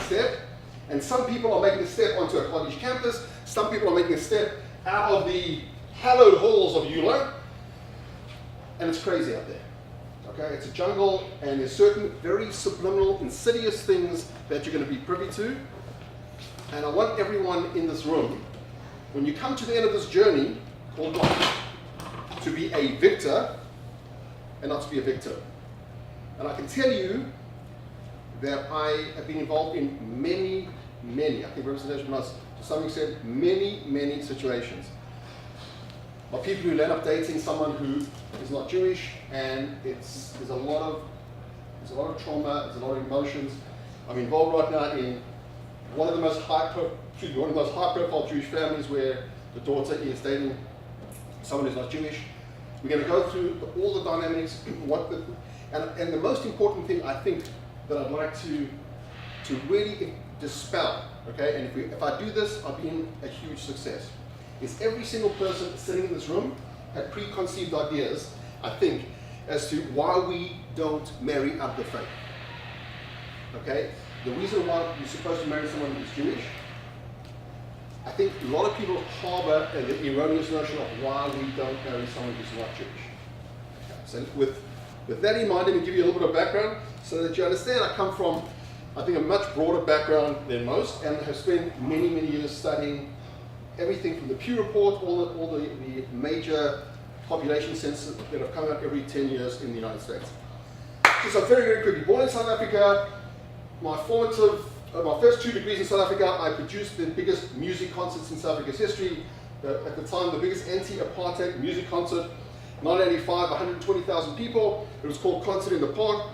step, and some people are making a step onto a college campus, some people are making a step out of the hallowed halls of YULA, and it's crazy out there. Okay, it's a jungle, and there's certain very subliminal, insidious things that you're going to be privy to. And I want everyone in this room, when you come to the end of this journey called life, to be a victor and not to be a victim. And I can tell you that I have been involved in many, I think representation was to some extent, many situations of people who land up dating someone who is not Jewish, and there's a lot of trauma, there's a lot of emotions. I'm involved right now in one of the most high profile Jewish families where the daughter is dating someone who's not Jewish. We're going to go through all the dynamics, and the most important thing I think that I'd like to really dispel, okay, and if I do this, I'll be in a huge success, is every single person sitting in this room had preconceived ideas, I think, as to why we don't marry out of the faith. Okay? The reason why you're supposed to marry someone who's Jewish, I think a lot of people harbor the erroneous notion of why we don't marry someone who's not Jewish. Okay. So with that in mind, let me give you a little bit of background so that you understand I come from, I think, a much broader background than most, and have spent many years studying everything from the Pew Report, all the major population census that have come out every 10 years in the United States. So very quickly, born in South Africa, my first 2 degrees in South Africa, I produced the biggest music concerts in South Africa's history. At the time, the biggest anti-apartheid music concert, 1985, 120,000 people. It was called Concert in the Park.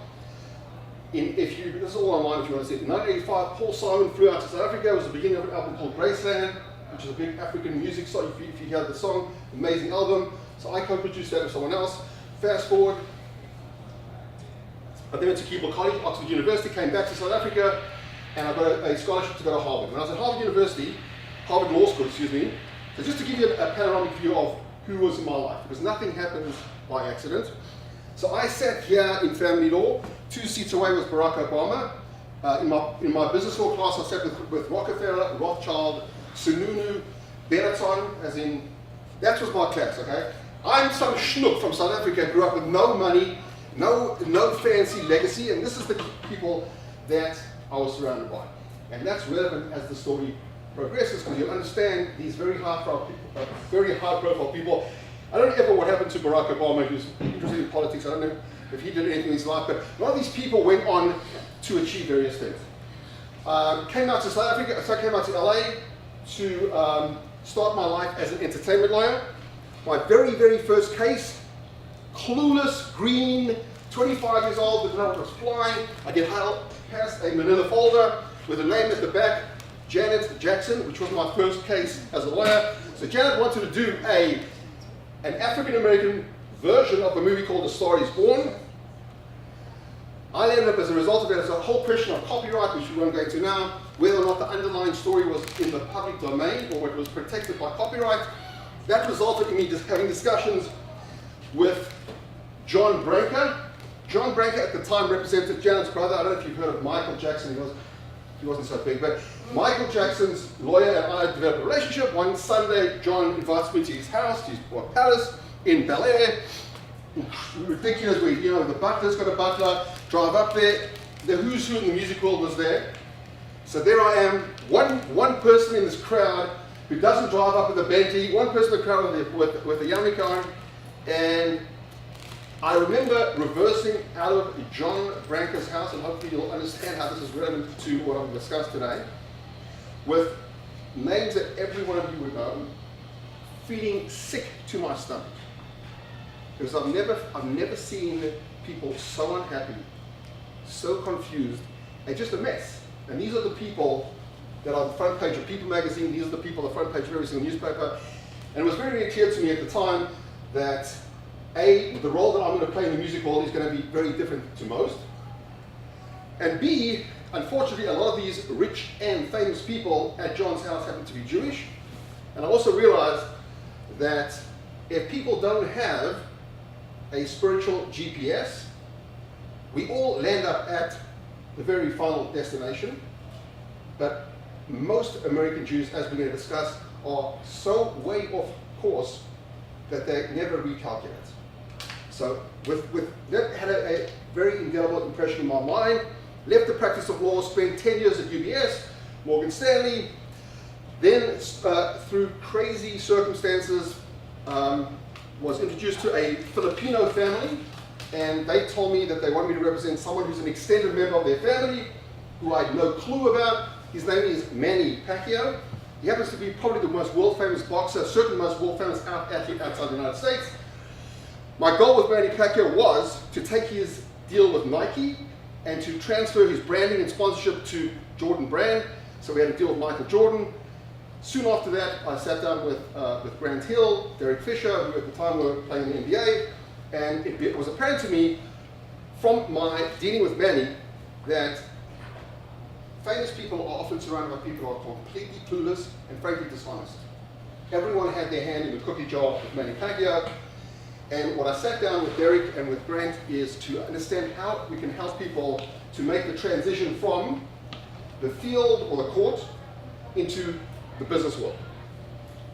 This is all online if you want to see it. In 1985, Paul Simon flew out to South Africa. It was the beginning of an album called Graceland, which is a big African music song. If you hear the song, amazing album. So I co-produced that with someone else. Fast forward, I then went to Keble College, Oxford University, came back to South Africa, and I got a scholarship to go to Harvard. When I was at Harvard Law School, so just to give you a panoramic view of who was in my life, because nothing happens by accident. So I sat here in family law, 2 seats away was Barack Obama. In my business law class, I sat with Rockefeller, Rothschild, Sununu, Benetton, as in, that was my class, okay? I'm some schnook from South Africa, grew up with no money, no fancy legacy, and this is the people that I was surrounded by. And that's relevant as the story progresses, because you understand these very high profile people. I don't know ever what happened to Barack Obama, who's interested in politics. I don't know if he did anything in his life, but a lot of these people went on to achieve various things. Came out to South Africa, so I came out to LA to start my life as an entertainment lawyer. My very first case, clueless, green, 25 years old, the blood was flying. I get past a manila folder with a name at the back, Janet Jackson, which was my first case as a lawyer. So Janet wanted to do an African-American version of a movie called A Star Is Born. I ended up, as a result of that, there's a whole question of copyright, which we won't go into now, whether or not the underlying story was in the public domain or it was protected by copyright. That resulted in me just having discussions with John Branca. John Branca at the time represented Janet's brother. I don't know if you've heard of Michael Jackson. He wasn't so big, but Michael Jackson's lawyer and I developed a relationship. One Sunday, John invites me to his house, to his palace in Bel Air. Ridiculous, the butler's got a butler, drive up there. The who's who in the music world was there. So there I am, one person in this crowd who doesn't drive up with a Bentley, one person in the crowd with a Yummy car, and I remember reversing out of John Branca's house, and hopefully you'll understand how this is relevant to what I'm discussing today, with names that every one of you would know, feeling sick to my stomach. Because I've never seen people so unhappy, so confused, and just a mess. And these are the people that are the front page of People magazine. These are the people on the front page of every single newspaper. And it was very clear to me at the time that A, the role that I'm going to play in the music world is going to be very different to most. And B, unfortunately, a lot of these rich and famous people at John's house happen to be Jewish. And I also realized that if people don't have a spiritual GPS, we all land up at the very final destination, but most American Jews, as we're going to discuss, are so way off course that they never recalculate. So that had a very indelible impression in my mind. Left the practice of law, spent 10 years at UBS, Morgan Stanley. Then, through crazy circumstances, was introduced to a Filipino family, and they told me that they wanted me to represent someone who's an extended member of their family, who I had no clue about. His name is Manny Pacquiao. He happens to be probably the most world-famous boxer, certainly the most world-famous athlete outside the United States. My goal with Manny Pacquiao was to take his deal with Nike and to transfer his branding and sponsorship to Jordan Brand. So we had a deal with Michael Jordan. Soon after that, I sat down with Grant Hill, Derek Fisher, who at the time were playing in the NBA, and it was apparent to me from my dealing with Manny that famous people are often surrounded by people who are completely clueless and frankly dishonest. Everyone had their hand in the cookie jar with Manny Pacquiao, and what I sat down with Derek and with Grant is to understand how we can help people to make the transition from the field or the court into the business world.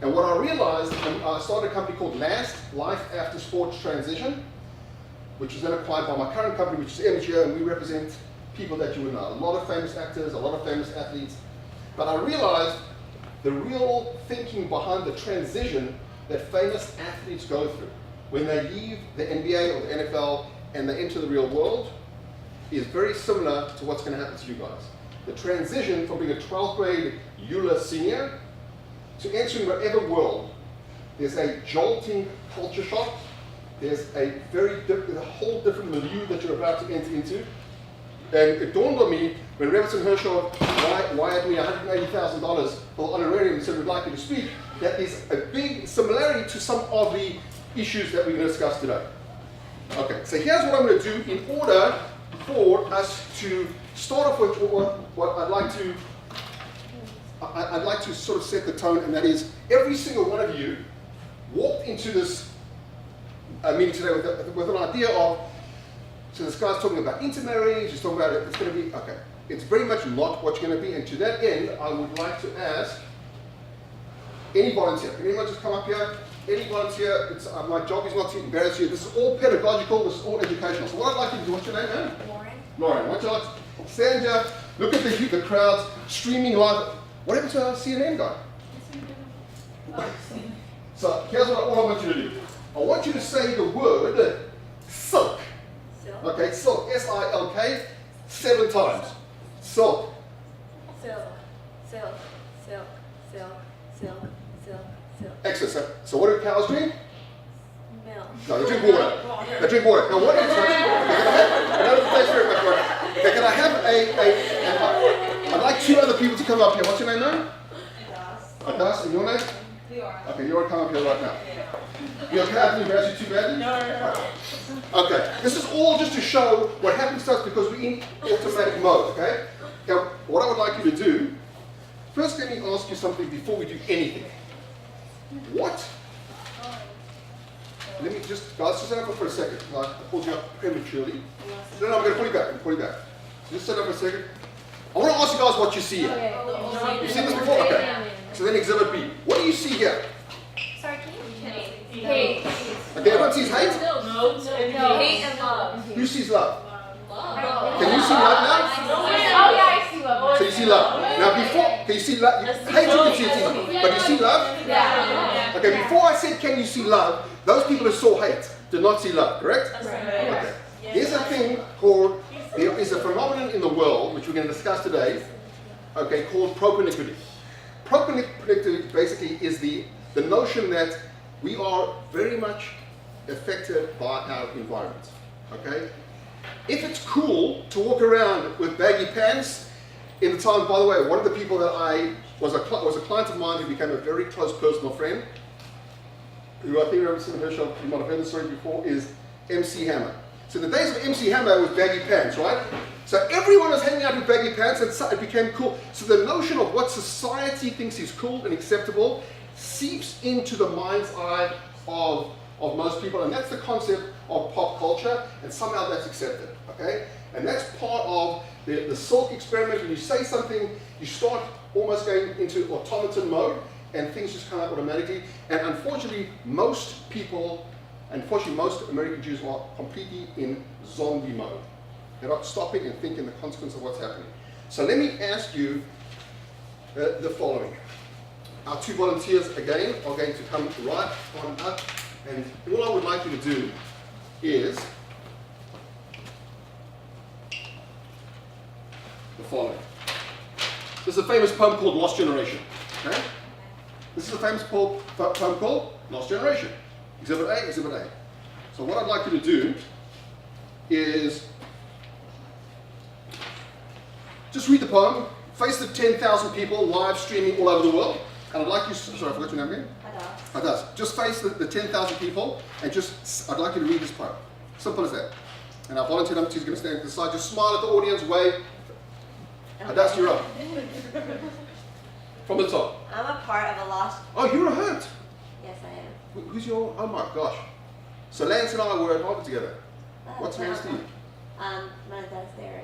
And what I realized, I started a company called LAST, Life After Sports Transition, which was then acquired by my current company, which is MGO, and we represent people that you would know. A lot of famous actors, a lot of famous athletes. But I realized the real thinking behind the transition that famous athletes go through when they leave the NBA or the NFL and they enter the real world is very similar to what's going to happen to you guys. The transition from being a 12th grade YULA senior to entering whatever world, there's a jolting culture shock. There's a whole different milieu that you're about to enter into. And it dawned on me when Rebbetzin Herschel wired me $180,000 for honorarium and said we'd like you to speak, that there's a big similarity to some of the issues that we're going to discuss today. Okay, so here's what I'm going to do in order for us to start off with what I'd like to sort of set the tone, and that is every single one of you walked into this meeting today with an idea of, so this guy's talking about intermarriage, he's talking about it's going to be, okay, it's very much not what you're going to be, and to that end, I would like to ask any volunteer. Can anyone just come up here? Any volunteer? My job is not to embarrass you. This is all pedagogical, this is all educational. So what I'd like you to do, what's your name, man? Lauren. Why don't you like to stand here, look at the crowds streaming live. What happened to our CNN guy? So here's what I want you to do. I want you to say the word silk. Okay, silk, S-I-L-K, 7 times. Silk. Silk, silk, silk, silk, silk, silk, silk. Excellent. So what do cows drink? Milk. No, they drink water. They drink water. Now what is thanks very much, Lauren. Okay, can I have I'd like 2 other people to come up here. What's your name now? Adas. And your name? Leora. Okay, Leora, come up here right now. You okay? I didn't embarrass you too badly? No. Okay, this is all just to show what happens to us because we're in automatic mode, okay? Now, what I would like you to do, first let me ask you something before we do anything. What? Let me just, guys, just stand up for a second. I pulled you up prematurely. No, I'm going to pull you back. So just stand up for a second. I want to ask you guys what you see here. Okay. You've seen this before? Okay. So then exhibit B. What do you see here? Sorry, can you repeat? Hate. Okay, everyone sees hate? No. Hate and love. Who sees love? Love. Can you see love now? Oh yeah, I see love. So you see love. Now before, can you see love? Hate you can see it, but you see love? Yeah. Okay, before I said can you see love, those people who saw hate did not see love, correct? Okay. There's a thing called, there is a phenomenon in the world, which we're going to discuss today, okay, called propinquity. Propinquity basically is the notion that we are very much affected by our environment, okay? If it's cool to walk around with baggy pants, in the time, by the way, one of the people that was a client of mine who became a very close personal friend, who I think Rebbetzin Herschel, you might have heard the story before, is MC Hammer. So the days of MC Hammer was baggy pants, right? So everyone was hanging out with baggy pants and it became cool. So the notion of what society thinks is cool and acceptable seeps into the mind's eye of most people, and that's the concept of pop culture, and somehow that's accepted, okay? And that's part of the Silk experiment, when you say something, you start almost going into automaton mode, and things just come out automatically. And unfortunately, most American Jews are completely in zombie mode. They're not stopping and thinking the consequence of what's happening. So let me ask you the following. Our two volunteers, again, are going to come right on up, and all I would like you to do is the following. This is a famous poem called Lost Generation. Okay? This is a famous poem called Lost Generation. Exhibit A, Exhibit A. So what I'd like you to do is just read the poem, face the 10,000 people live streaming all over the world. And I'd like you, sorry, I forgot your name again? Hadas. Just face the 10,000 people and I'd like you to read this poem. Simple as that. And our volunteer number 2 is going to stand at the side, just smile at the audience, wave. Hadas, you're up. From the top. I'm a part of a lost... Oh, you're a hurt. Yes, I am. Who's your, oh my gosh. So Lance and I were at Harvard together. What's Lance to you? My dad's there.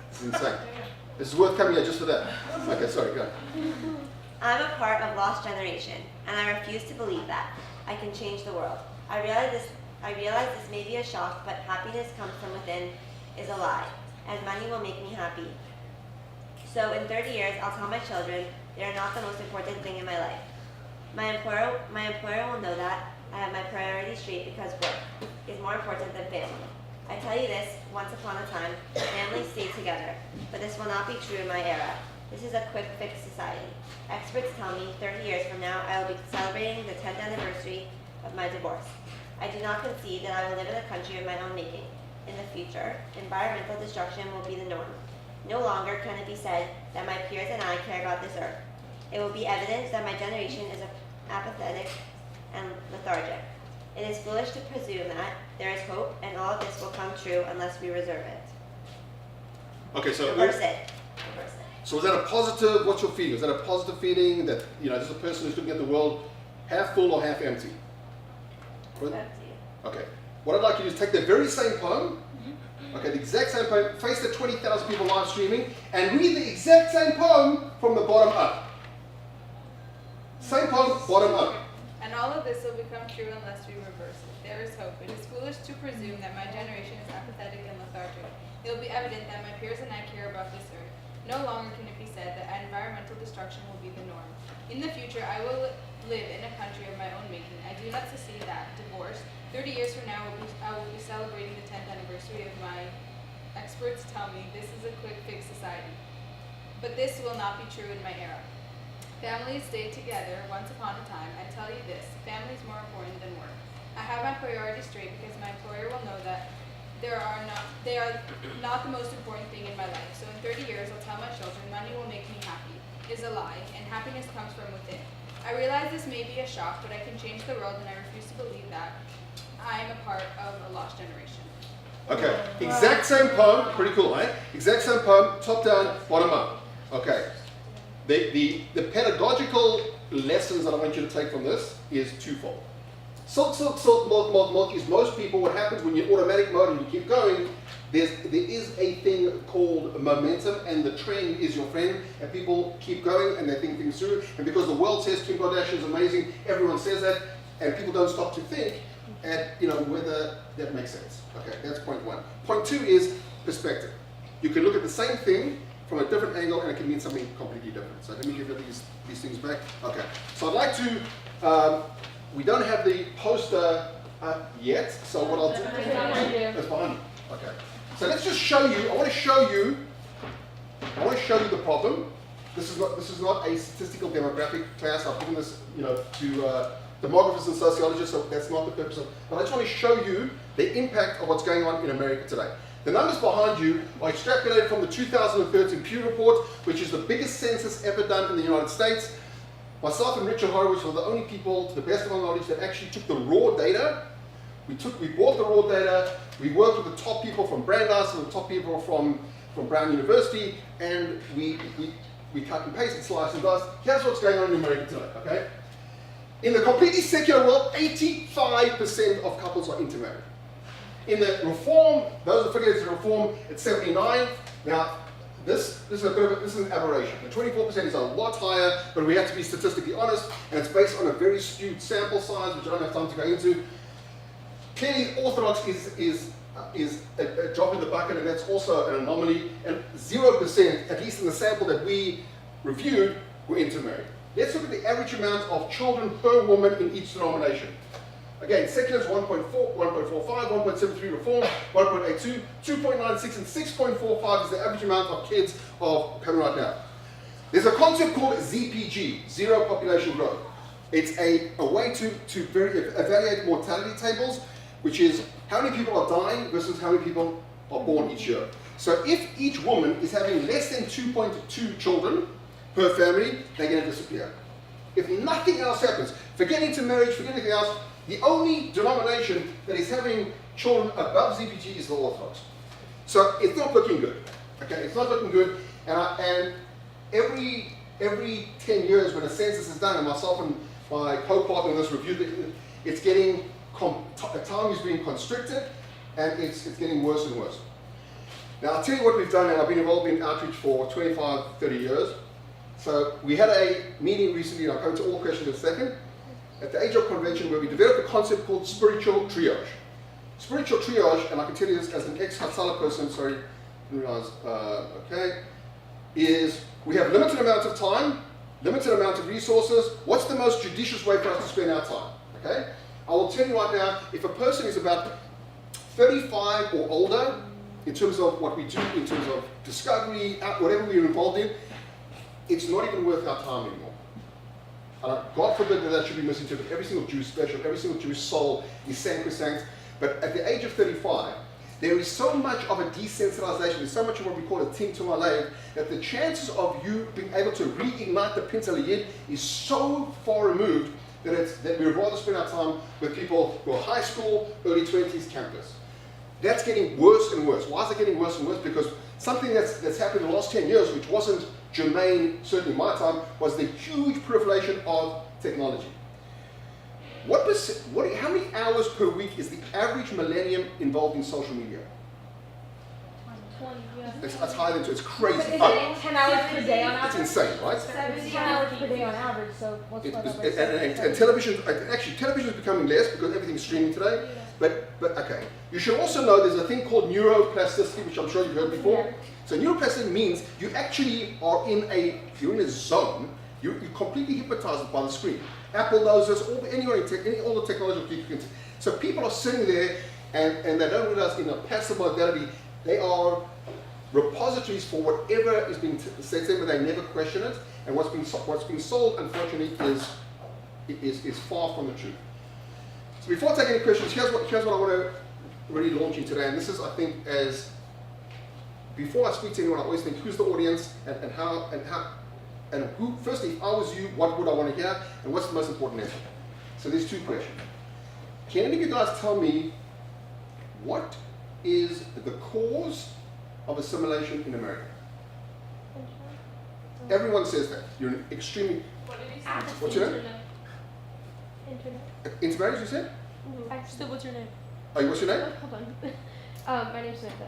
It's insane. This is worth coming here just for that. Okay, sorry, go. I'm a part of lost generation, and I refuse to believe that. I can change the world. I realize this may be a shock, but happiness comes from within is a lie, and money will make me happy. So in 30 years, I'll tell my children they are not the most important thing in my life. My employer will know that I have my priorities straight because work is more important than family. I tell you this, once upon a time, families stayed together, but this will not be true in my era. This is a quick fix society. Experts tell me 30 years from now, I will be celebrating the 10th anniversary of my divorce. I do not concede that I will live in a country of my own making. In the future, environmental destruction will be the norm. No longer can it be said that my peers and I care about this earth. It will be evidence that my generation is apathetic and lethargic. It is foolish to presume that there is hope and all of this will come true unless we reserve it. Okay, so Reverse it. So is that a positive, what's your feeling? Is that a positive feeling that, this is a person who's looking at the world half full or half empty? Okay. What I'd like you to do is take the very same poem, okay, the exact same poem, face the 20,000 people live streaming, and read the exact same poem from the bottom up. Same poem, bottom up. And all of this will become true unless we reverse it. There is hope. It is foolish to presume that my generation is apathetic and lethargic. It will be evident that my peers and I care about this earth. No longer can it be said that environmental destruction will be the norm. In the future, I will live in a country of my own making. I do not secede that. Divorce. 30 years from now, I will be celebrating the 10th anniversary of my... Experts tell me this is a quick fix society. But this will not be true in my era. Families stayed together once upon a time. I tell you this, family is more important than work. I have my priorities straight because my employer will know that they are not the most important thing in my life. So in 30 years, I'll tell my children money will make me happy is a lie, and happiness comes from within. I realize this may be a shock, but I can change the world, and I refuse to believe that I am a part of a lost generation. Okay, exact same poem, pretty cool, right? Exact same poem, top down, bottom up. Okay. The pedagogical lessons that I want you to take from this is twofold. Silk, silk, silk, milk, milk, milk is most people, what happens when you're in automatic mode and you keep going, there is a thing called momentum, and the trend is your friend, and people keep going and they think things through, and because the world says Kim Kardashian is amazing, everyone says that, and people don't stop to think at whether that makes sense. Okay, that's point one. Point two is perspective. You can look at the same thing from a different angle and it can mean something completely different. So let me give you these things back. Okay, so I'd like to, we don't have the poster up yet, so what I'll do, it's behind you. Okay, so let's just show you, I want to show you the problem. This is not a statistical demographic class. I've given this, to demographers and sociologists, so that's not the purpose of, but I just want to show you the impact of what's going on in America today. The numbers behind you are extrapolated from the 2013 Pew Report, which is the biggest census ever done in the United States. Myself and Richard Horowitz were the only people, to the best of our knowledge, that actually took the raw data. We bought the raw data, we worked with the top people from Brandeis and the top people from Brown University, and we cut and pasted, sliced and diced. Here's what's going on in America today, okay? In the completely secular world, 85% of couples are intermarried. In the Reform, those affiliated to Reform, it's 79. Now, this is an aberration. The 24% is a lot higher, but we have to be statistically honest, and it's based on a very skewed sample size, which I don't have time to go into. Clearly, Orthodox is a drop in the bucket, and that's also an anomaly. And 0%, at least in the sample that we reviewed, were intermarried. Let's look at the average amount of children per woman in each denomination. Again, secular is 1.4, 1.45, 1.73 Reform, 1.82, 2.96, and 6.45 is the average amount of kids coming right now. There's a concept called ZPG, Zero Population Growth. It's a way to evaluate mortality tables, which is how many people are dying versus how many people are born each year. So if each woman is having less than 2.2 children per family, they're going to disappear. If nothing else happens, forget intermarriage, forget anything else, the only denomination that is having children above ZPG is the Orthodox. So it's not looking good. Okay, it's not looking good. And every 10 years when a census is done, and myself and my co-partner in this review, it's getting time is being constricted, and it's getting worse and worse. Now I'll tell you what we've done, and I've been involved in outreach for 25, 30 years. So we had a meeting recently, and I'll come to all questions in a second, at the Age of Convention, where we developed a concept called spiritual triage. Spiritual triage, and I can tell you this as an ex-Hatzalah person, sorry, didn't realize, is we have limited amount of time, limited amount of resources. What's the most judicious way for us to spend our time? Okay? I will tell you right now, if a person is about 35 or older, in terms of what we do, in terms of discovery, whatever we're involved in, it's not even worth our time anymore. God forbid that should be misinterpreted. Every single Jew is special, every single Jewish soul is sacrosanct. But at the age of 35, there is so much of a desensitization, there's so much of what we call a tim to malay, that the chances of you being able to reignite the Pintel Yid is so far removed that we would rather spend our time with people who are high school, early 20s, campus. That's getting worse and worse. Why is it getting worse and worse? Because something that's happened in the last 10 years, which wasn't germane, certainly in my time, was the huge proliferation of technology. How many hours per week is the average millennium involved in social media? 20, yeah. It's higher than 2. It's crazy. But isn't it 10 hours per day on It's average? insane, right? 10 hours per day on average, so what's that by And television, actually television is becoming less because everything's streaming today. But okay, you should also know there's a thing called neuroplasticity, which I'm sure you've heard before. Yeah. So neuroplasticity means you actually are in a zone. You're completely hypnotized by the screen. Apple knows this. All the technological people. So people are sitting there and they don't realize in a passive modality they are repositories for whatever is being said to them, but they never question it. And what's being sold, unfortunately, is far from the truth. So before I take any questions, here's what I want to really launch in today. And this is, I think, before I speak to anyone, I always think, who's the audience and who, firstly, if I was you, what would I want to hear? And what's the most important answer? So there's 2 questions. Can any of you guys tell me what is the cause of assimilation in America? Everyone says that. You're an extremely... What did he say? What's your name? Internet. Intermarriage, you said? Still, what's your name? Oh, what's your name? Hold on. My name's Samantha.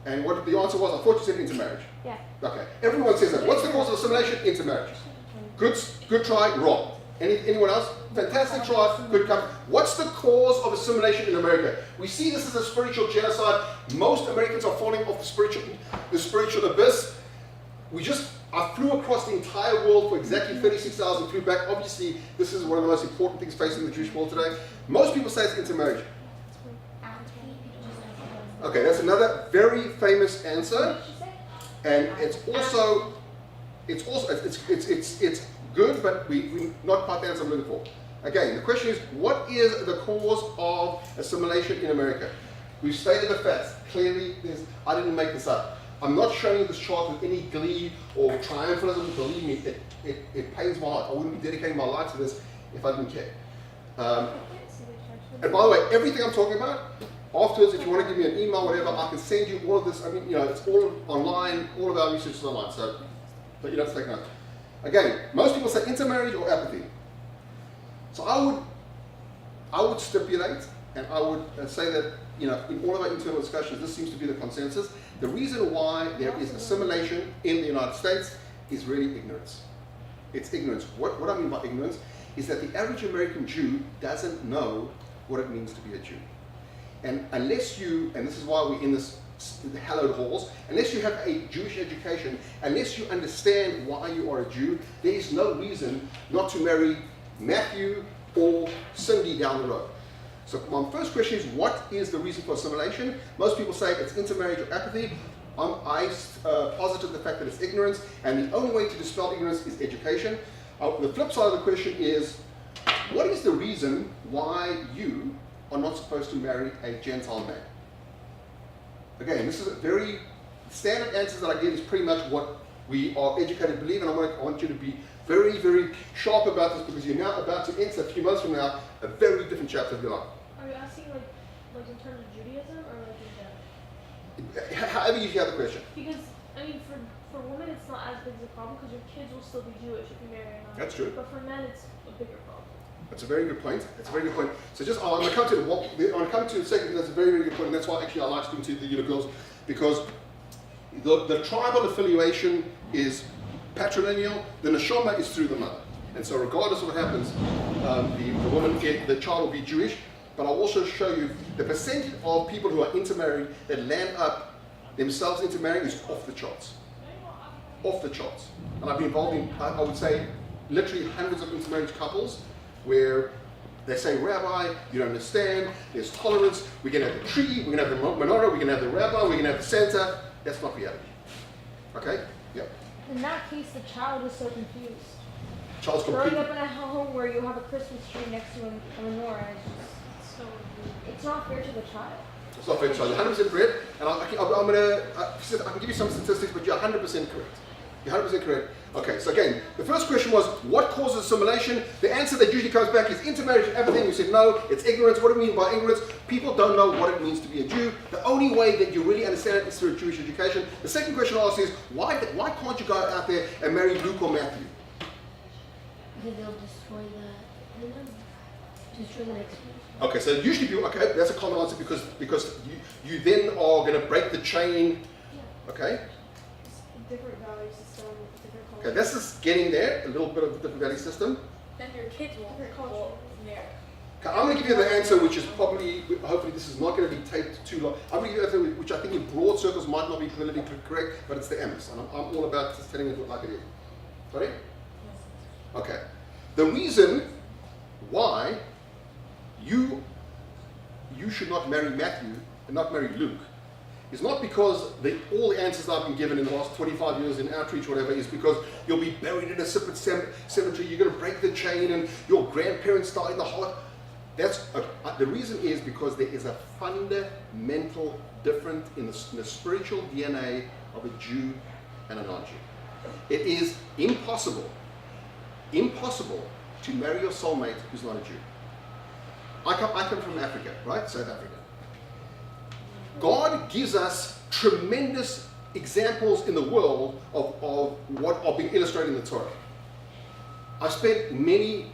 And what the answer was, I thought you said intermarriage. Yeah. Okay. Everyone says that. What's the cause of assimilation? Intermarriage. Good try, wrong. Anyone else? Fantastic try, good come. What's the cause of assimilation in America? We see this as a spiritual genocide. Most Americans are falling off the spiritual abyss. I flew across the entire world for exactly 36 hours and flew back. Obviously, this is one of the most important things facing the Jewish world today. Most people say it's intermarriage. Okay, that's another very famous answer, and it's good, but we're not quite the answer I'm looking for. Again, the question is, what is the cause of assimilation in America? We've stated the facts. Clearly, I didn't make this up. I'm not showing you this chart with any glee or triumphalism. Believe me, it pains my heart. I wouldn't be dedicating my life to this if I didn't care. And by the way, everything I'm talking about, afterwards, if you want to give me an email, whatever, I can send you all of this. I mean, it's all online. All of our research is online. So, but you don't have to take notes. Again, most people say intermarriage or apathy. So I would stipulate and I would say that, in all of our internal discussions, this seems to be the consensus. The reason why there is assimilation in the United States is really ignorance. It's ignorance. What I mean by ignorance is that the average American Jew doesn't know what it means to be a Jew. And unless you, and this is why we're in the hallowed halls, unless you have a Jewish education, unless you understand why you are a Jew, there is no reason not to marry Matthew or Cindy down the road. So my first question is, what is the reason for assimilation? Most people say it's intermarriage or apathy. I posited the fact that it's ignorance, and the only way to dispel ignorance is education. The flip side of the question is, what is the reason why you are not supposed to marry a Gentile man? Again, this is a very standard answer that I give is pretty much what we are educated to believe, and I want you to be very, very sharp about this, because you're now about to enter, a few months from now, a very different chapter of your life. Are you asking like in terms of Judaism or like in general? However you hear the question. Because I mean, for women it's not as big of a problem because your kids will still be Jewish if you marry a non. That's true. But for men it's a bigger problem. That's a very good point. That's a very good point. So just, I'm going to come to the second, that's a very, very good point, and that's why actually I like speaking to the YULA girls, because the tribal affiliation is patrilineal, the neshama is through the mother. And so regardless of what happens, the woman, the child will be Jewish, but I'll also show you the percentage of people who are intermarried that land up themselves intermarrying is off the charts. Off the charts. And I've been involved in, I would say, literally hundreds of intermarriage couples where they say, Rabbi, you don't understand, there's tolerance, we're going to have the tree, we're going to have the menorah, we're going to have the rabbi, we're going to have the Santa. That's not reality. Okay? Yeah. In that case, the child is so confused. Child's Growing complete. up in a home where you have a Christmas tree next to a menorah, it's not fair to the child. It's not fair to child. You're 100% correct, and I can give you some statistics, but you're 100% correct. You're 100% correct. Okay, so again, the first question was, what causes assimilation? The answer that usually comes back is intermarriage and everything. You said, no, it's ignorance. What do you mean by ignorance? People don't know what it means to be a Jew. The only way that you really understand it is through a Jewish education. The second question I ask is, why can't you go out there and marry Luke or Matthew? Because they'll destroy the next one. Okay, so usually people, okay, that's a common answer because you then are going to break the chain. Okay? Different value system, different culture. Okay, this is getting there, a little bit of a different value system. Then your kids won't marry. Okay, I'm going to give you the answer, which is probably, hopefully this is not going to be taped too long. I'm going to give you the answer, which I think in broad circles might not be politically correct, but it's the M's, and I'm all about just telling it like it is. Sorry? Okay. The reason why you should not marry Matthew and not marry Luke is not because all the answers that I've been given in the last 25 years in outreach or whatever is because you'll be buried in a separate cemetery, you're going to break the chain and your grandparents died in the heart. The reason is because there is a fundamental difference in the spiritual DNA of a Jew and a non-Jew. It is impossible to marry your soulmate who's not a Jew. I come from Africa, right? South Africa. God gives us tremendous examples in the world of what are being illustrated in the Torah. I've spent many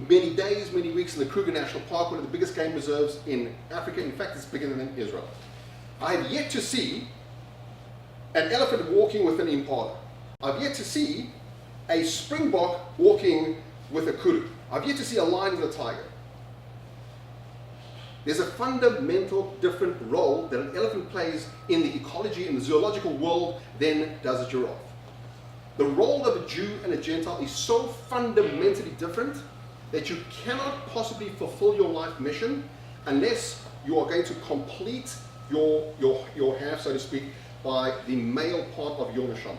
days, many weeks in the Kruger National Park, one of the biggest game reserves in Africa. In fact, it's bigger than Israel. I have yet to see an elephant walking with an impala. I've yet to see a springbok walking with a kuru. I've yet to see a lion with a tiger. There's a fundamental different role that an elephant plays in the ecology, in the zoological world, than does a giraffe. The role of a Jew and a Gentile is so fundamentally different that you cannot possibly fulfill your life mission unless you are going to complete your half, so to speak, by the male part of your neshama.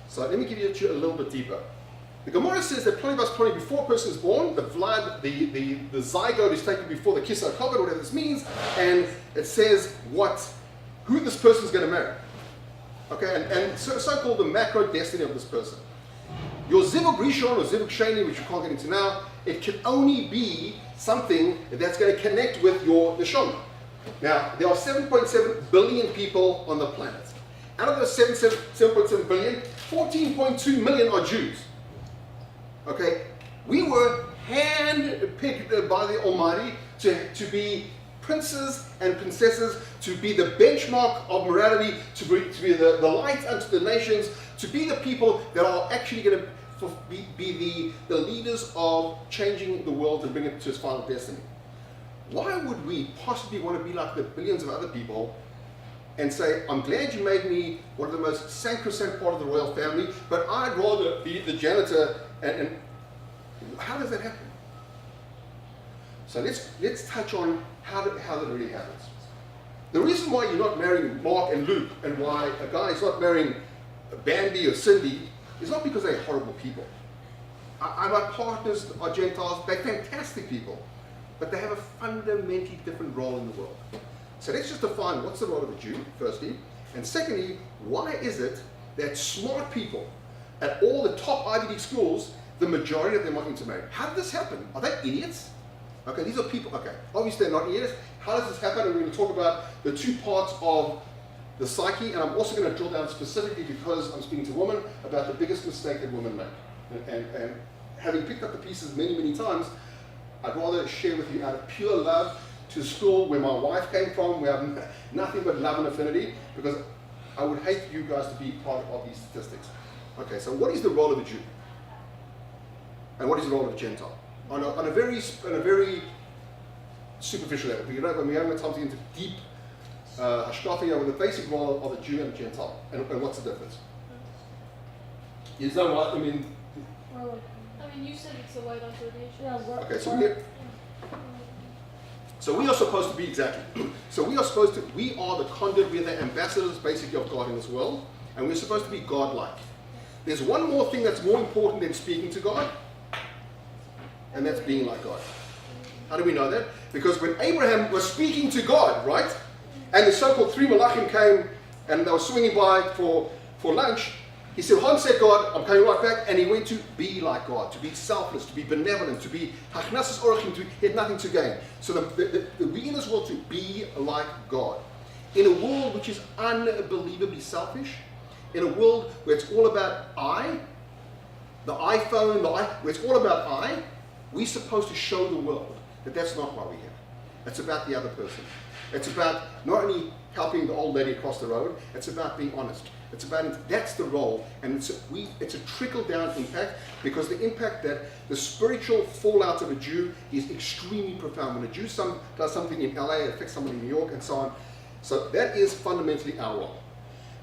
So let me give you a little bit deeper. The Gemara says that 20 plus 20, before a person is born, the vlad, the zygote is taken before the kisar kavod, whatever this means, and it says who this person is going to marry. Okay, and so-called the macro destiny of this person. Your zivug rishon or zivug sheni, which we can't get into now, it can only be something that's going to connect with your neshama. Now, there are 7.7 billion people on the planet. Out of those 7.7 billion, 14.2 million are Jews. Okay, we were hand-picked by the Almighty to be princes and princesses, to be the benchmark of morality, to be the light unto the nations, to be the people that are actually going to be the leaders of changing the world and bring it to its final destiny. Why would we possibly want to be like the billions of other people and say, I'm glad you made me one of the most sacrosanct part of the royal family, but I'd rather be the janitor, and how does that happen? So let's touch on how that really happens. The reason why you're not marrying Mark and Luke, and why a guy is not marrying Bambi or Cindy, is not because they're horrible people. My partners are Gentiles, they're fantastic people, but they have a fundamentally different role in the world. So let's just define what's the role of a Jew, firstly, and secondly, why is it that smart people at all the top Ivy League schools, the majority of them are intermarried? How did this happen? Are they idiots? Okay, these are people, okay, obviously they're not idiots. How does this happen? And we're going to talk about the two parts of the psyche, and I'm also going to drill down specifically, because I'm speaking to women, about the biggest mistake that women make. And having picked up the pieces many, many times, I'd rather share with you out of pure love to school where my wife came from. We have nothing but love and affinity, because I would hate you guys to be part of these statistics. Okay, so what is the role of a Jew? And what is the role of a Gentile? On a very superficial level. When we haven't time to get into deep hashkafa with the basic role of a Jew and a Gentile, and what's the difference? Is that what I mean? I mean, you said it's a white nation. Yeah, Okay, so we are supposed to be exactly. So we are the conduit, we are the ambassadors basically of God in this world, and we're supposed to be God-like. There's one more thing that's more important than speaking to God, and that's being like God. How do we know that? Because when Abraham was speaking to God, right, and the so-called three malachim came and they were swinging by for lunch, he said, "Hon said God, I'm coming right back," and he went to be like God, to be selfless, to be benevolent, to be hachnasas orachim, he had nothing to gain. So we in this world to be like God. In a world which is unbelievably selfish, in a world where it's all about I, the iPhone, where it's all about I, we're supposed to show the world that that's not why we're here. It's about the other person. It's about not only helping the old lady across the road, it's about being honest. It's about, that's the role, and it's a trickle-down impact, because the impact that the spiritual fallout of a Jew is extremely profound. When a Jew does something in LA, it affects somebody in New York, and so on. So that is fundamentally our role.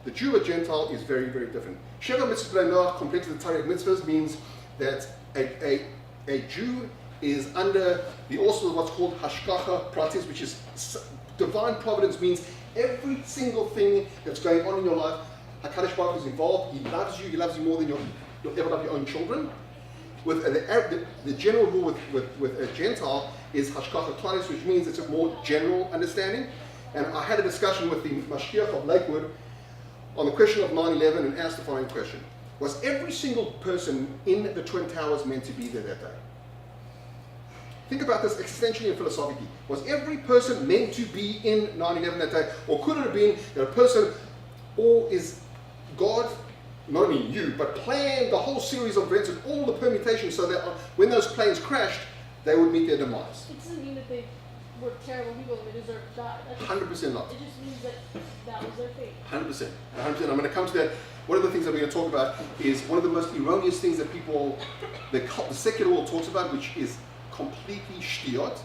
The Jew or Gentile is very, very different. Sheva mitzvah b'nei Noach, compared to the Tariq mitzvahs, means that a Jew is under the auspices of what's called hashkacha pratis, which is divine providence, means every single thing that's going on in your life, HaKadosh Baruch Hu is involved. He loves you more than you'll ever love your own children. With the general rule with a Gentile is hashkacha pratis, which means it's a more general understanding. And I had a discussion with the Mashgiach of Lakewood on the question of 9/11 and asked the following question: was every single person in the Twin Towers meant to be there that day? Think about this existentially and philosophically. Was every person meant to be in 9/11 that day? Or could it have been that a person, or is God, not only you, but planned the whole series of events and all the permutations so that when those planes crashed, they would meet their demise? It doesn't mean that they were terrible people and they deserved to die. 100% not. It just means that that was their fate. 100%. 100%. I'm going to come to that. One of the things that we're going to talk about is one of the most erroneous things that people, the secular world talks about, which is completely shtiyot,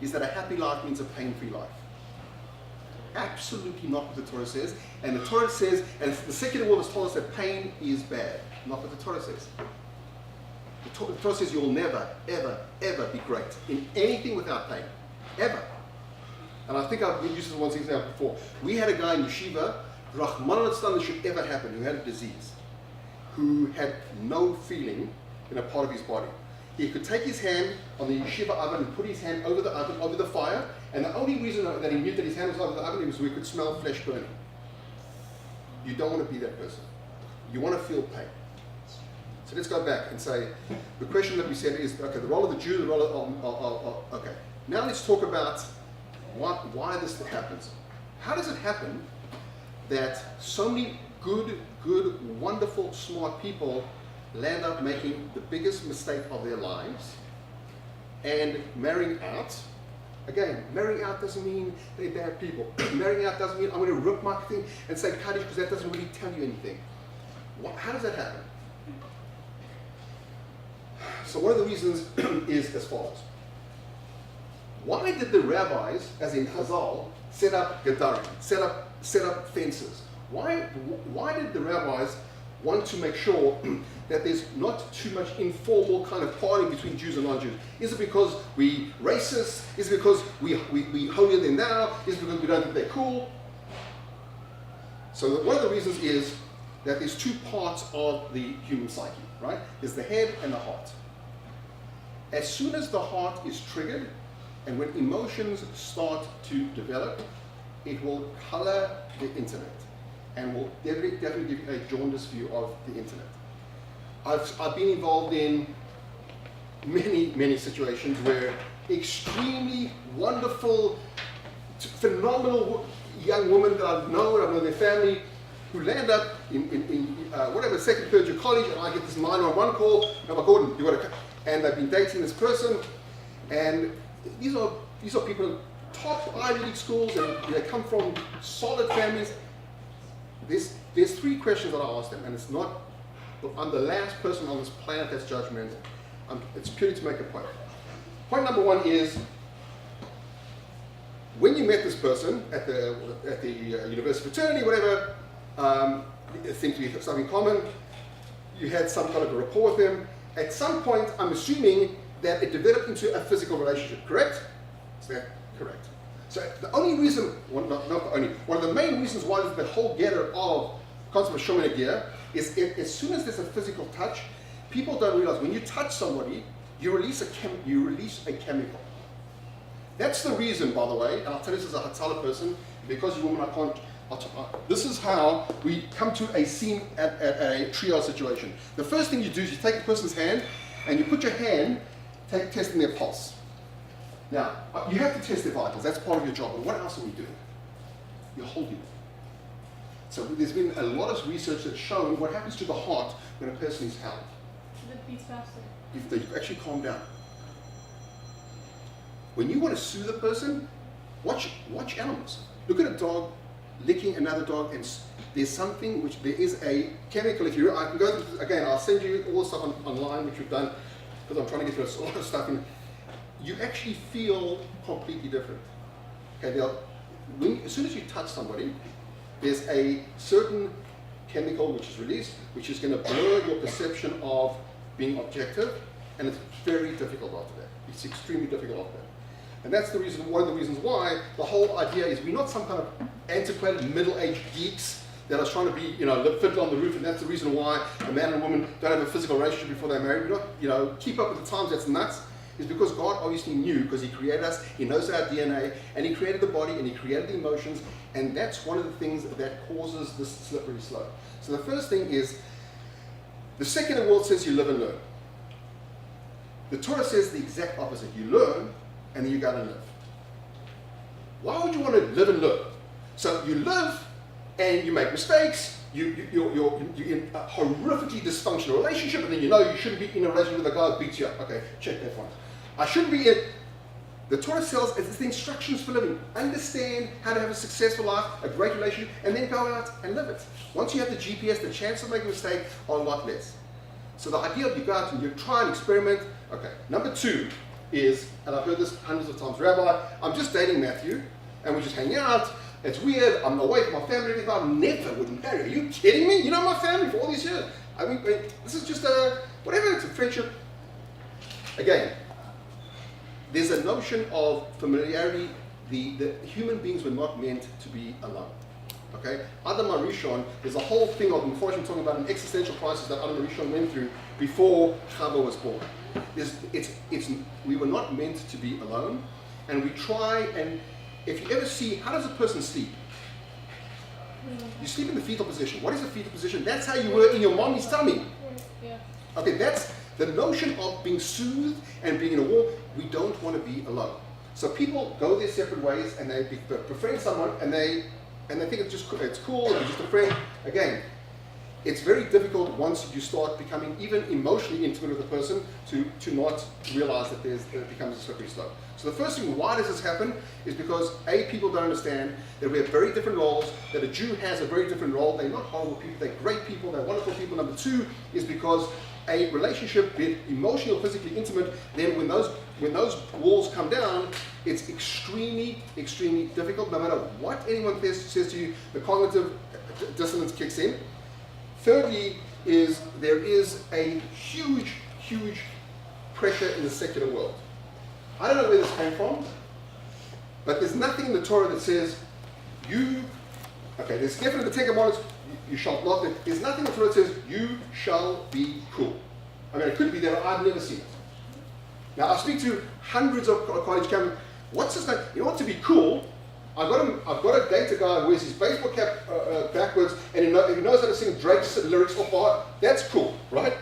is that a happy life means a pain-free life. Absolutely not what the Torah says. And the Torah says, and the secular world has told us that pain is bad. Not what the Torah says. The Torah says you will never, ever, ever be great in anything without pain. Ever. And I think I've used this one example before. We had a guy in yeshiva, Rahman al-Islam, that should ever happen, who had a disease, who had no feeling in a part of his body. He could take his hand on the yeshiva oven and put his hand over the oven, over the fire, and the only reason that he knew that his hand was over the oven was so he could smell flesh burning. You don't want to be that person. You want to feel pain. So let's go back and say, the question that we said is, okay, the role of the Jew, the role of okay. Now let's talk about why this happens. How does it happen that so many good, wonderful, smart people land up making the biggest mistake of their lives and marrying out Again, marrying out doesn't mean they're bad people. Marrying out doesn't mean I'm going to rip my thing and say Kaddish because that doesn't really tell you anything. How does that happen? So one of the reasons is as follows. Why did the rabbis, as in Chazal, set up gedarim, set up fences? Why did the rabbis want to make sure that there's not too much informal kind of partying between Jews and non-Jews? Is it because we racist? Is it because we holier than thou? Is it because we don't think they're cool? So one of the reasons is that there's two parts of the human psyche, right? There's the head and the heart. As soon as the heart is triggered, and when emotions start to develop, it will color the internet and will definitely give you a jaundiced view of the internet. I've been involved in many situations where extremely wonderful, phenomenal young women that I've known their family, who land up in whatever, second, third year college, and I get this 911 call, Rabbi Gordon, you got to, and they've been dating this person, and these are people in top Ivy League schools, and they come from solid families. There's three questions that I ask them, and it's not, I'm the last person on this planet that's judgmental. It's purely to make a point. Point number one is, when you met this person at the university fraternity, whatever, it seems to be something common, you had some kind of a rapport with them. At some point, I'm assuming that it developed into a physical relationship, correct? Is that correct? So the only reason, well, not the only, one of the main reasons why there's the whole gather of concept of Shomer gear is as soon as there's a physical touch, people don't realize when you touch somebody, you release a chemical. That's the reason, by the way, and I'll tell you this as a Hatzalah person, because you women, I can't, this is how we come to a scene at a triage situation. The first thing you do is you take the person's hand and you put your hand testing their pulse. Now, you have to test their vitals, that's part of your job, but what else are we doing? You're holding them. So there's been a lot of research that's shown what happens to the heart when a person is held. It beats faster. If they actually calm down. When you want to soothe a person, watch animals. Look at a dog licking another dog, and there's something which there is a chemical. I can go through, again, I'll send you all the stuff online which we've done, because I'm trying to get through a lot of stuff, and you actually feel completely different. Okay, as soon as you touch somebody, there's a certain chemical which is released, which is going to blur your perception of being objective, and it's very difficult after that. It's extremely difficult after that. And that's the reason, one of the reasons why the whole idea is we're not some kind of antiquated middle-aged geeks that are trying to be, live fiddle on the roof, and that's the reason why a man and woman don't have a physical relationship before they're married. We're not, keep up with the times, that's nuts. Is because God obviously knew, because He created us, He knows our DNA, and He created the body, and He created the emotions, and that's one of the things that causes this slippery slope. So the first thing is, the secular world says you live and learn. The Torah says the exact opposite. You learn, and then you gotta live. Why would you want to live and learn? So you live, and you make mistakes, you're in a horrifically dysfunctional relationship, and then you shouldn't be in a relationship with a guy who beats you up. Okay, check that one. I shouldn't be in. The Torah tells it's the instructions for living. Understand how to have a successful life, a great relationship, and then go out and live it. Once you have the GPS, the chance of making a mistake are a lot less. So the idea of you go out and you try and experiment. Okay, number two is, and I've heard this hundreds of times, Rabbi, I'm just dating Matthew, and we're just hanging out. It's weird, I'm away from my family, I never would marry. Are you kidding me? You know my family for all these years. I mean, this is just whatever, it's a friendship. Again, there's a notion of familiarity. The human beings were not meant to be alone. Okay? Adam Arishon, there's a whole thing of, unfortunately, talking about an existential crisis that Adam Arishon went through before Chava was born. We were not meant to be alone, and we try, and if you ever see, how does a person sleep? You sleep in the fetal position. What is the fetal position? That's how you were in your mommy's tummy. Yeah. Okay, that's the notion of being soothed and being in a war. We don't want to be alone. So people go their separate ways, and they befriend someone, and they think it's cool, and just a friend. Again, it's very difficult once you start becoming even emotionally intimate with a person to not realize that it becomes a slippery slope. So the first thing, why does this happen, is because A, people don't understand that we have very different roles, that a Jew has a very different role. They're not horrible people, they're great people, they're wonderful people. Number two is because a relationship, be it emotionally or physically intimate, then when those walls come down, it's extremely, extremely difficult. No matter what anyone says to you, the cognitive dissonance kicks in. Thirdly, is there is a huge, huge pressure in the secular world. I don't know where this came from, but there's nothing in the Torah that says there's definitely the Ten Commandments, you shall not, there's nothing in the Torah that says you shall be cool. I mean, it could be there, I've never seen it. Now, I speak to hundreds of college campus. What's this name? You want to be cool? I've got to date a guy who wears his baseball cap backwards and he knows how to sing Drake's lyrics off by heart. That's cool, right?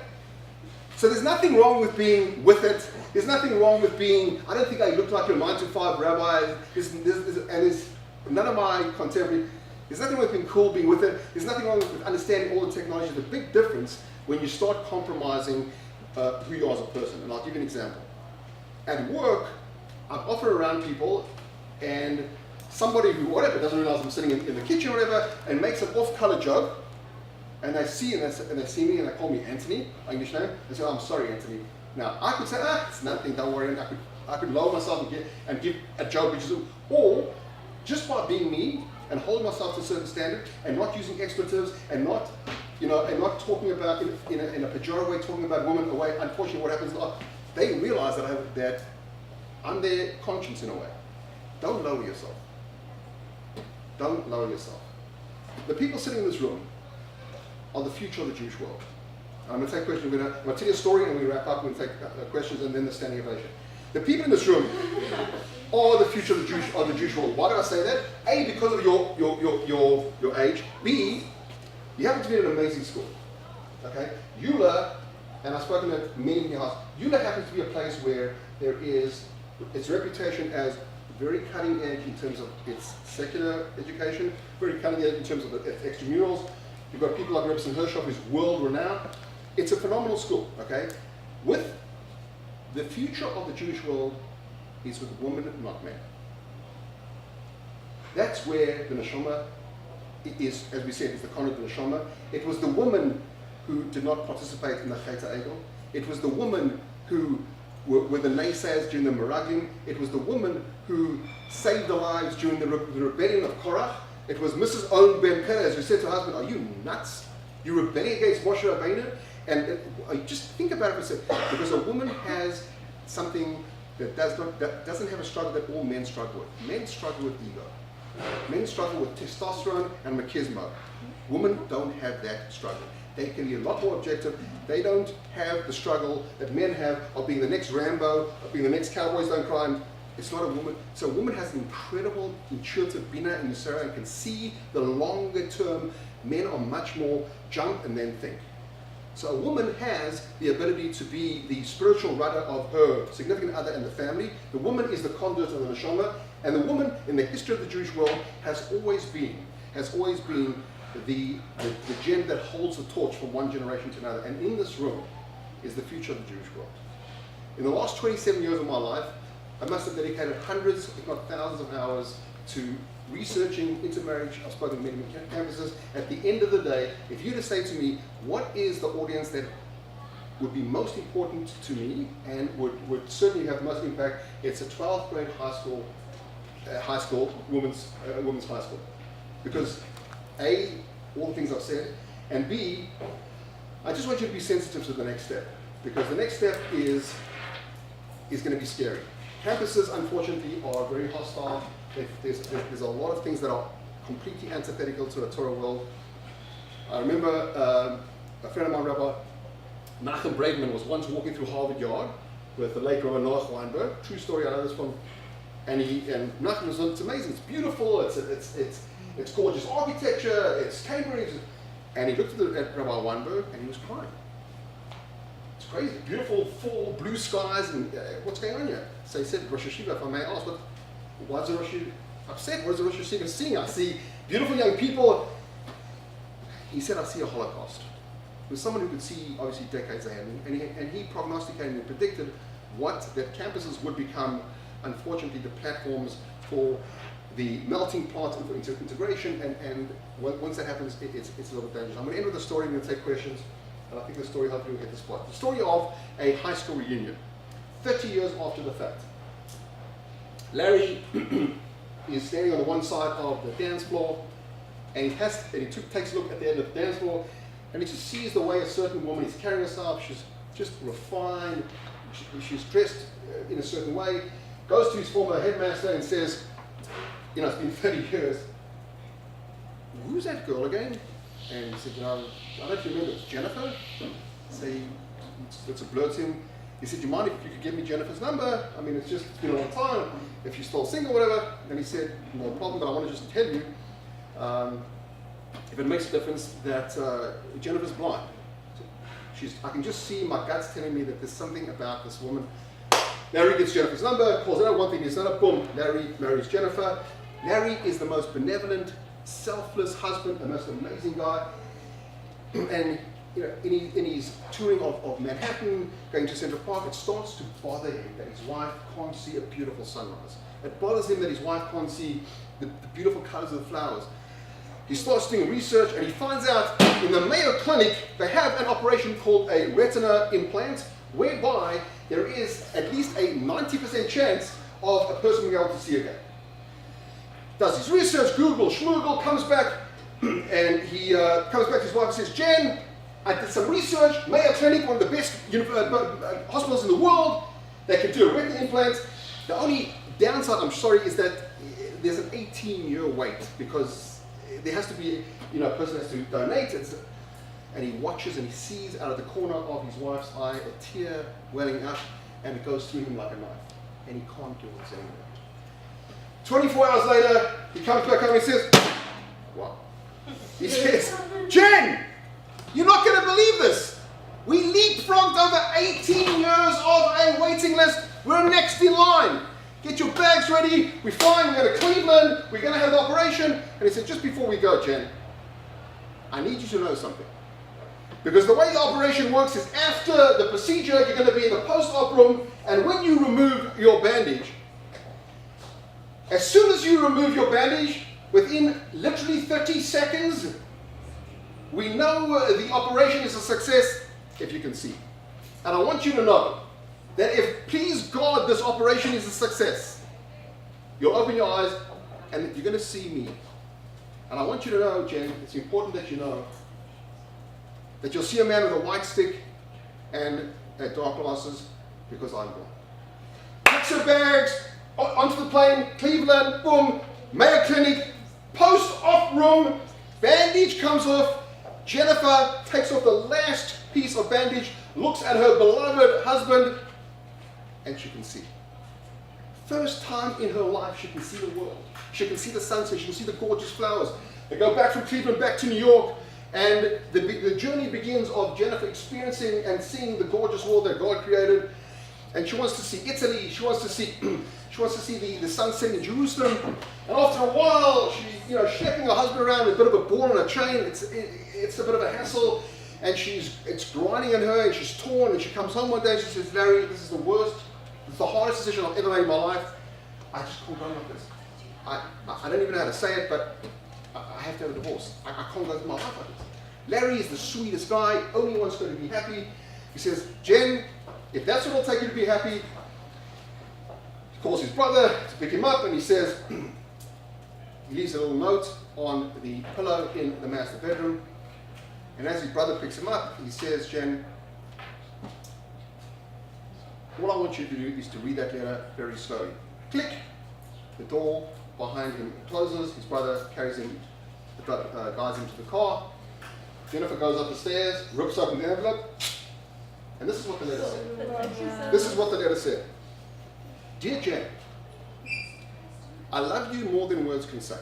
So there's nothing wrong with being with it. There's nothing wrong with being, I don't think I look like a 9-to-5 rabbi. There's none of my contemporary, there's nothing wrong with being cool, being with it. There's nothing wrong with understanding all the technology. The big difference when you start compromising who you are as a person. And I'll give you an example. At work, I'm often around people and somebody who, whatever, doesn't realize I'm sitting in the kitchen or whatever, and makes an off-color joke, and they see me and they call me Antony, my English name, and say, oh, I'm sorry, Antony. Now, I could say, it's nothing, don't worry, and I could lower myself and give a joke, or just by being me and holding myself to a certain standard and not using expletives and not talking about in a pejorative way, talking about women away. Unfortunately, what happens is they realize that I'm their conscience in a way. Don't lower yourself. Don't lower yourself. The people sitting in this room are the future of the Jewish world. I'm going to take questions. I'm going to tell you a story and we wrap up. We'll take questions and then the standing ovation. The people in this room are the future of the Jewish world. Why do I say that? A, because of your age. B, you happen to be in an amazing school. Okay? YULA, and I've spoken to many in your house, YULA happens to be a place where there is its reputation as very cutting edge in terms of its secular education, very cutting edge in terms of its extramurals. You've got people like Rabbi Chanan, who's world renowned. It's a phenomenal school, okay? With the future of the Jewish world is with women, not men. That's where the neshama is, as we said, is the conduit of the neshama. It was the woman who did not participate in the Chet HaEgel. It was the woman who were the naysayers during the Meraglim. It was the woman who saved the lives during the rebellion of Korach. It was Mrs. Owen Ben Perez who said to her husband, are you nuts? You're rebelling against Moshe Rabbeinu? And just think about it for a second. Because a woman has something that doesn't have a struggle that all men struggle with. Men struggle with ego. Men struggle with testosterone and machismo. Women don't have that struggle. They can be a lot more objective. They don't have the struggle that men have of being the next Rambo, of being the next Cowboys Don't Cry. It's not a woman. So a woman has an incredible intuitive bina and yusara and can see the longer term. Men are much more jump and then think. So a woman has the ability to be the spiritual rudder of her significant other and the family. The woman is the conduit of the neshama. And the woman in the history of the Jewish world has always been the gem that holds the torch from one generation to another. And in this room is the future of the Jewish world. In the last 27 years of my life, I must have dedicated hundreds, if not thousands of hours to researching intermarriage. I've spoken to many campuses. At the end of the day, if you were to say to me, what is the audience that would be most important to me and would certainly have the most impact, it's a 12th grade high school, women's high school. Because A, all the things I've said, and B, I just want you to be sensitive to the next step. Because the next step is going to be scary. Campuses, unfortunately, are very hostile. There's a lot of things that are completely antithetical to the Torah world. I remember a friend of mine, Rabbi Nachum Bregman, was once walking through Harvard Yard with the late Rabbi Noach Weinberg. True story, I know this from. And Nachum was, it's amazing, it's beautiful, it's gorgeous architecture, it's Cambridge. And he looked at Rabbi Weinberg and he was crying. It's crazy, beautiful, full blue skies, and what's going on here? So he said, Rosh Hashiva, if I may ask, why is the Rosh Hashiva upset? What is the Rosh Hashiva seeing? I see beautiful young people. He said, I see a Holocaust. was someone who could see, obviously, decades ahead. And he prognosticated and predicted that campuses would become, unfortunately, the platforms for the melting pot and for integration. And once that happens, it's a little bit dangerous. I'm going to end with a story. I'm going to take questions. And I think the story hopefully will get the spot. The story of a high school reunion, 30 years after the fact. Larry is standing on the one side of the dance floor, and he takes a look at the end of the dance floor, and he just sees the way a certain woman is carrying herself. She's just refined, she's dressed in a certain way, goes to his former headmaster and says, you know, it's been 30 years, who's that girl again? And he said, you know, I don't remember, it's Jennifer? So it's a blur to him. He said, do you mind if you could give me Jennifer's number? I mean, it's been a long time. If you're still single or whatever. And he said, no problem, but I want to just tell you, if it makes a difference, that Jennifer's blind. I can just see my guts telling me that there's something about this woman. Larry gets Jennifer's number, calls out one thing, is another, boom, Larry marries Jennifer. Larry is the most benevolent, selfless husband, the most amazing guy. And you know, in his touring of Manhattan, going to Central Park, it starts to bother him that his wife can't see a beautiful sunrise. It bothers him that his wife can't see the beautiful colors of the flowers. He starts doing research and he finds out in the Mayo Clinic they have an operation called a retina implant, whereby there is at least a 90% chance of a person being able to see again. Does his research, Google, schmoogle, comes back, and he comes back to his wife and says, Jen, I did some research, Mayo Clinic, one of the best hospitals in the world, they can do a retina implant. The only downside, I'm sorry, is that there's an 18-year wait, because there has to be, you know, a person has to donate, and he watches and he sees out of the corner of his wife's eye a tear welling up, and it goes through him like a knife, and he can't do it anymore. 24 hours later, he comes back home and he says, wow. He says, Jen, you're not going to believe this. We leapfrogged over 18 years of a waiting list. We're next in line. Get your bags ready. We're flying. We're going to Cleveland. We're going to have the operation. And he said, just before we go, Jen, I need you to know something. Because the way the operation works is after the procedure, you're going to be in the post-op room, and when you remove your bandage, as soon as you remove your bandage, within literally 30 seconds, we know the operation is a success if you can see. And I want you to know that if, please God, this operation is a success, you'll open your eyes and you're going to see me. And I want you to know, Jen, it's important that you know that you'll see a man with a white stick and dark glasses, because I'm blind. Packs her bags, onto the plane, Cleveland, boom, Mayo Clinic, post-op room, bandage comes off, Jennifer takes off the last piece of bandage, looks at her beloved husband, and she can see. First time in her life she can see the world. She can see the sunset, she can see the gorgeous flowers. They go back from Cleveland back to New York, and the journey begins of Jennifer experiencing and seeing the gorgeous world that God created. And she wants to see Italy, she wants to see the sunset in Jerusalem. And after a while, she's schlepping her husband around with a bit of a ball on a chain. It's a bit of a hassle, and it's grinding on her, and she's torn. And she comes home one day, and she says, Larry, this is the worst, it's the hardest decision I've ever made in my life. I just can't go like this. I don't even know how to say it, but I have to have a divorce. I can't go through my life like this. Larry is the sweetest guy, only wants her to be happy. He says, Jen, if that's what it'll take you to be happy, he calls his brother to pick him up, and he says, he leaves a little note on the pillow in the master bedroom. And as his brother picks him up, he says, Jen, all I want you to do is to read that letter very slowly. Click. The door behind him closes. His brother carries him, guides him to the car. Jennifer goes up the stairs, rips open the envelope, and this is what the letter said. This is what the letter said. Dear Jen, I love you more than words can say.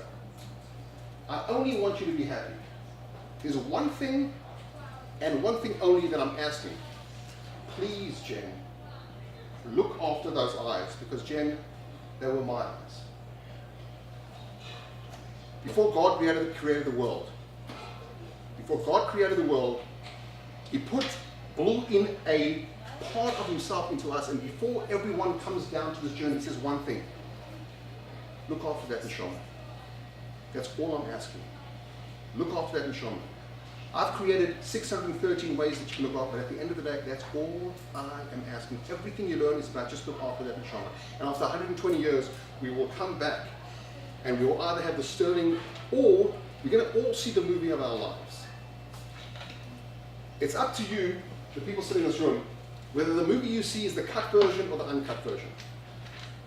I only want you to be happy. There's one thing, and one thing only, that I'm asking. Please, Jen, look after those eyes, because, Jen, they were my eyes. Before God created the world, He blew in a part of himself into us, and before everyone comes down to this journey, he says one thing: look after that neshama. That's all I'm asking. Look after that neshama. I've created 613 ways that you can look after, but at the end of the day, that's all I am asking. Everything you learn is about just look after that neshama. And after 120 years, we will come back, and we will either have the sterling, or we're going to all see the movie of our lives. It's up to you, the people sitting in this room, whether the movie you see is the cut version or the uncut version.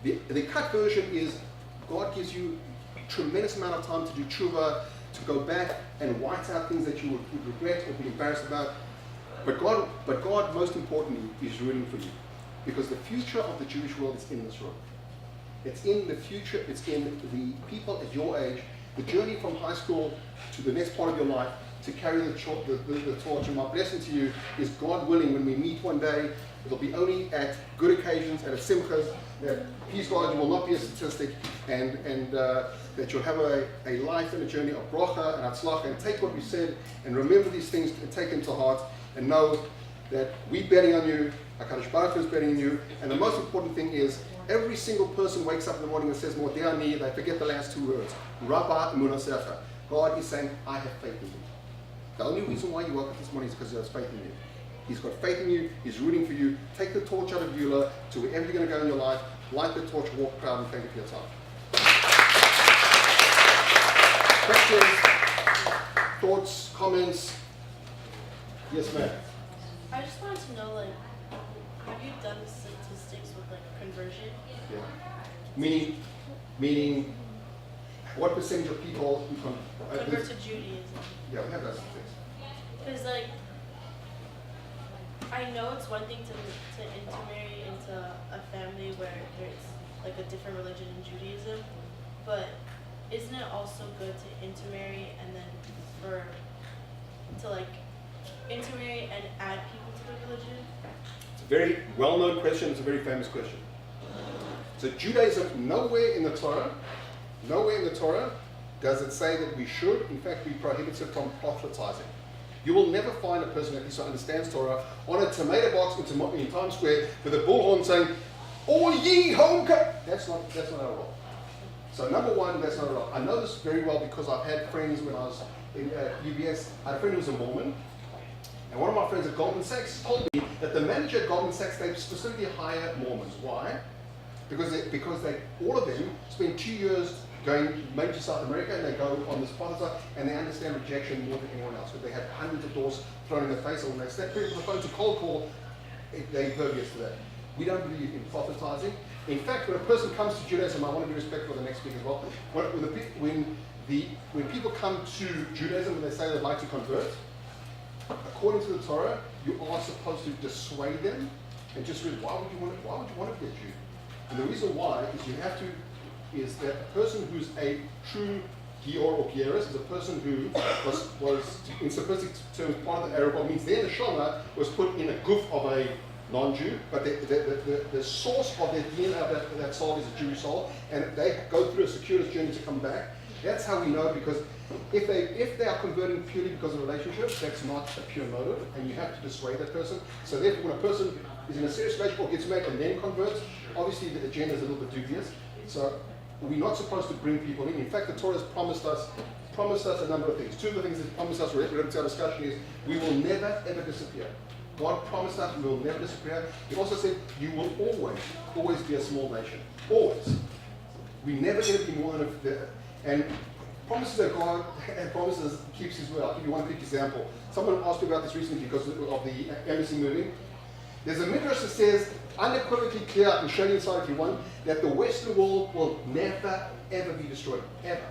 The cut version is God gives you a tremendous amount of time to do tshuva, to go back and white out things that you would regret or be embarrassed about. But God, most importantly, is rooting for you. Because the future of the Jewish world is in this room. It's in the future, it's in the people at your age, the journey from high school to the next part of your life, to carry the torch. And my blessing to you is, God willing, when we meet one day, it'll be only at good occasions and at simchas, that please God, you will not be a statistic, and that you'll have a life and a journey of bracha and hatzlacha, and take what we said and remember these things and take them to heart, and know that we're betting on you, HaKadosh Baruch Hu is betting on you, and the most important thing is, every single person wakes up in the morning and says, Modeh, they forget the last two words, Rabba Emunasecha. God is saying, I have faith in you. The only reason why you woke up this morning is because he has faith in you. He's got faith in you, he's rooting for you. Take the torch out of YULA to wherever you're going to go in your life, light the torch, walk proud, and thank you for your time. Questions, thoughts, comments? Yes, ma'am. I just wanted to know, like, have you done statistics with, like, conversion? Yeah. Meaning, what percentage of people who convert to Judaism? Yeah, we have those things. Because, like, I know it's one thing to intermarry into a family where there's, like, a different religion in Judaism, but isn't it also good to intermarry and then intermarry and add people to the religion? It's a very well-known question. It's a very famous question. So Judaism, nowhere in the Torah does it say that we should. In fact, we prohibit it from proselytizing. You will never find a person at least who understands Torah on a tomato box in Times Square with a bullhorn saying, "All ye home come." That's not our role. So number one, that's not our role. I know this very well because I've had friends when I was in UBS. I had a friend who was a Mormon, and one of my friends at Goldman Sachs told me that the manager at Goldman Sachs, they specifically hire Mormons. Why? Because they all of them spend 2 years going maybe to South America, and they go on this sponsor, and they understand rejection more than anyone else, because they have hundreds of doors thrown in their face, or when they step people on the phone to cold call, they're impervious to that. We don't believe in proselytizing. In fact, when a person comes to Judaism, I want to be respectful of the next speaker as well. When people come to Judaism and they say they'd like to convert, according to the Torah, you are supposed to dissuade them and just read, why would you want to be a Jew? And the reason why is that a person who's a true Gior or Gieris is a person who was in simplistic terms, part of the Arab, means their neshama was put in a guf of a non-Jew, but the source of their DNA of that soul is a Jewish soul, and they go through a circuitous journey to come back. That's how we know, because if they are converting purely because of relationships, that's not a pure motive, and you have to dissuade that person. So therefore, when a person is in a serious relationship or gets married and then converts, obviously the agenda is a little bit dubious. So we're not supposed to bring people in. In fact, the Torah has promised us a number of things. Two of the things it's promised us related to our discussion is we will never ever disappear. God promised us we will never disappear. He also said you will always be a small nation. Always. We're never going to be more than and promises that God promises keeps his word. I'll give you one quick example. Someone asked me about this recently because of the embassy moving. There's a midrash that says, unequivocally clear, I can show you inside if you want, that the Western world will never, ever be destroyed. Ever.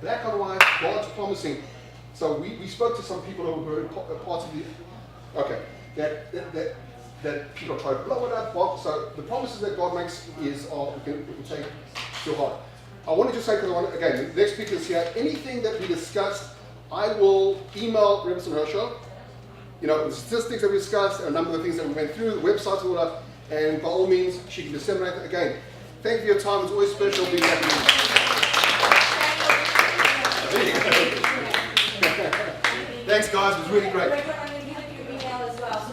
Black and white, God's promising. So we spoke to some people who were parts of the... Okay. That people try to blow it up. So the promises that God makes we can take to heart. I wanted to say, because again, the next speaker is here, anything that we discussed, I will email Rabbi Herschel. The statistics that we discussed, a number of the things that we went through, the websites, all that, and by all means, she can disseminate it. Again, thank you for your time. It's always special being back with you. Thanks, guys. It was really great.